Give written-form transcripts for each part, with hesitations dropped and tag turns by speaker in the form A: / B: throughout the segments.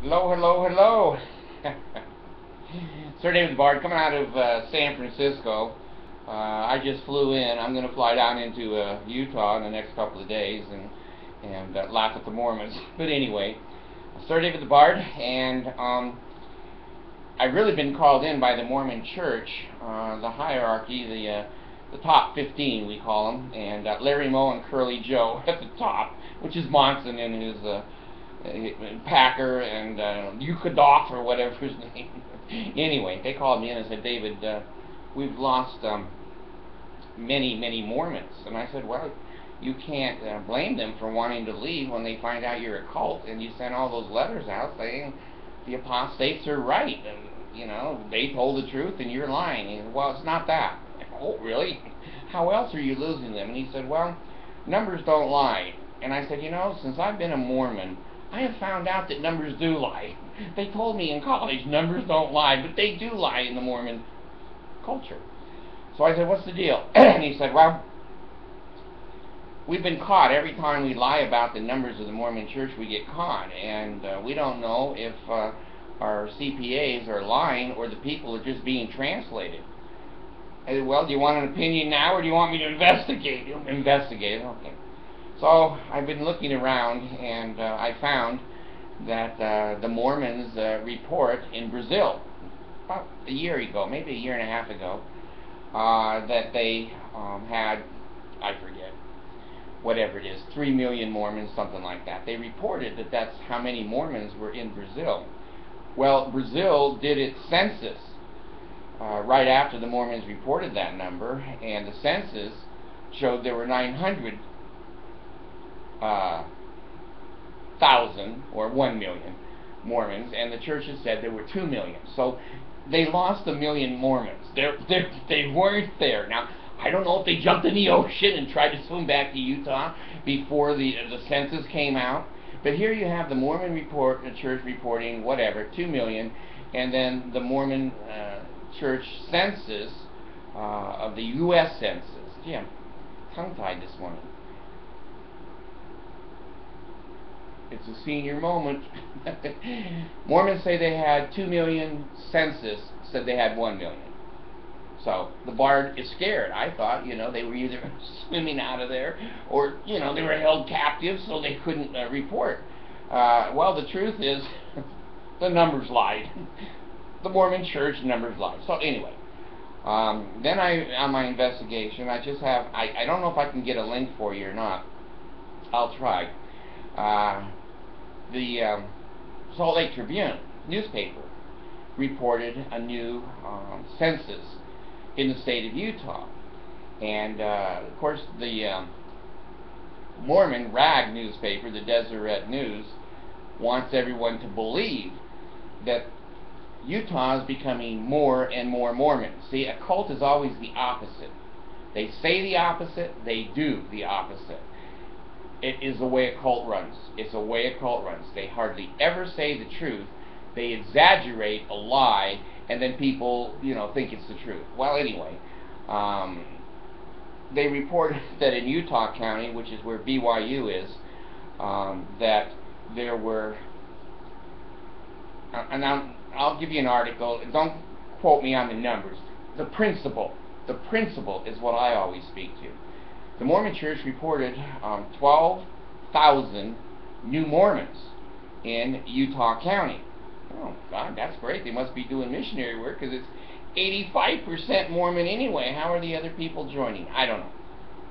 A: Hello, hello, hello. Sir David Bard coming out of San Francisco. I just flew in. I'm going to fly down into Utah in the next couple of days and laugh at the Mormons. But anyway, Sir David the Bard, and I've really been called in by the Mormon Church, the hierarchy, the top 15 we call them, and Larry Moe and Curly Joe at the top, which is Monson and his Packer and Yukadoff or whatever his name. Anyway, they called me in and said, David, we've lost many Mormons. And I said, well, you can't blame them for wanting to leave when they find out you're a cult and you send all those letters out saying the apostates are right and they told the truth and you're lying. He said, well, it's not that. Oh, really? How else are you losing them? And he said, well, numbers don't lie. And I said, since I've been a Mormon, I have found out that numbers do lie. They told me in college numbers don't lie, but they do lie in the Mormon culture. So I said, what's the deal? And he said, well, we've been caught. Every time we lie about the numbers of the Mormon church, we get caught. And we don't know if our CPAs are lying or the people are just being translated. I said, well, do you want an opinion now or do you want me to investigate? Investigate, okay. So I've been looking around and I found that the Mormons report in Brazil about a year ago, maybe a year and a half ago, that they had, I forget, whatever it is, 3 million Mormons, something like that. They reported that that's how many Mormons were in Brazil. Well, Brazil did its census right after the Mormons reported that number, and the census showed there were 900,000 or 1 million Mormons, and the churches said there were 2 million. So they lost 1 million Mormons. They weren't there. Now, I don't know if they jumped in the ocean and tried to swim back to Utah before the census came out, but here you have the Mormon report, the church reporting whatever, 2 million, and then the Mormon church census of the U.S. census. Gee, I'm tongue-tied this morning. It's a senior moment. Mormons say they had 2 million, census said they had 1 million. So the Bard is scared. I thought, they were either swimming out of there or, they were held captive so they couldn't report. Well, the truth is the numbers lied. The Mormon church numbers lied. So anyway, then on my investigation, I don't know if I can get a link for you or not. I'll try. The Salt Lake Tribune newspaper reported a new census in the state of Utah. And, of course, the Mormon rag newspaper, the Deseret News, wants everyone to believe that Utah is becoming more and more Mormon. See, a cult is always the opposite. They say the opposite, they do the opposite. It is the way a cult runs. It's the way a cult runs. They hardly ever say the truth. They exaggerate a lie, and then people, think it's the truth. Well, anyway, they reported that in Utah County, which is where BYU is, that there were, and I'll give you an article. Don't quote me on the numbers. The principle is what I always speak to. The Mormon Church reported 12,000 new Mormons in Utah County. Oh, God, that's great. They must be doing missionary work because it's 85% Mormon anyway. How are the other people joining? I don't know.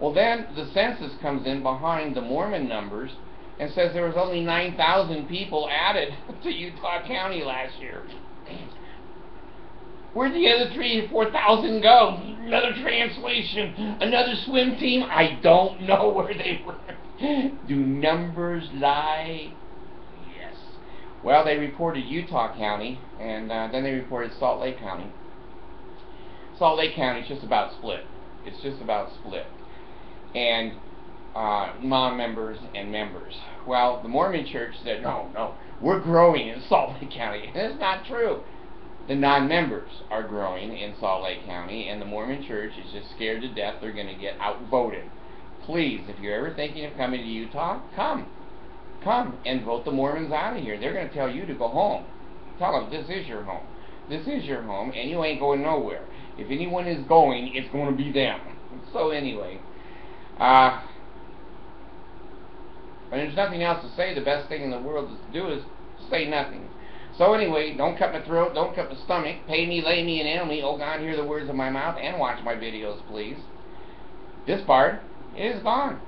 A: Well, then the census comes in behind the Mormon numbers and says there was only 9,000 people added to Utah County last year. Where'd the other 3,000 or 4,000 go? Another translation, another swim team? I don't know where they were. Do numbers lie? Yes. Well, they reported Utah County, and then they reported Salt Lake County. Salt Lake County is just about split. It's just about split. And non-members and members. Well, the Mormon Church said, no, we're growing in Salt Lake County. And it's not true. The non-members are growing in Salt Lake County, and the Mormon Church is just scared to death they're going to get outvoted. Please, if you're ever thinking of coming to Utah, come come and vote the Mormons out of here. They're going to tell you to go home. Tell them this is your home. This is your home, and you ain't going nowhere. If anyone is going, it's going to be them. So anyway, when there's nothing else to say, the best thing in the world is to do is say nothing. So anyway, don't cut my throat, don't cut my stomach, pay me, lay me, and nail me. Oh God, hear the words of my mouth, and watch my videos, please. This part is gone.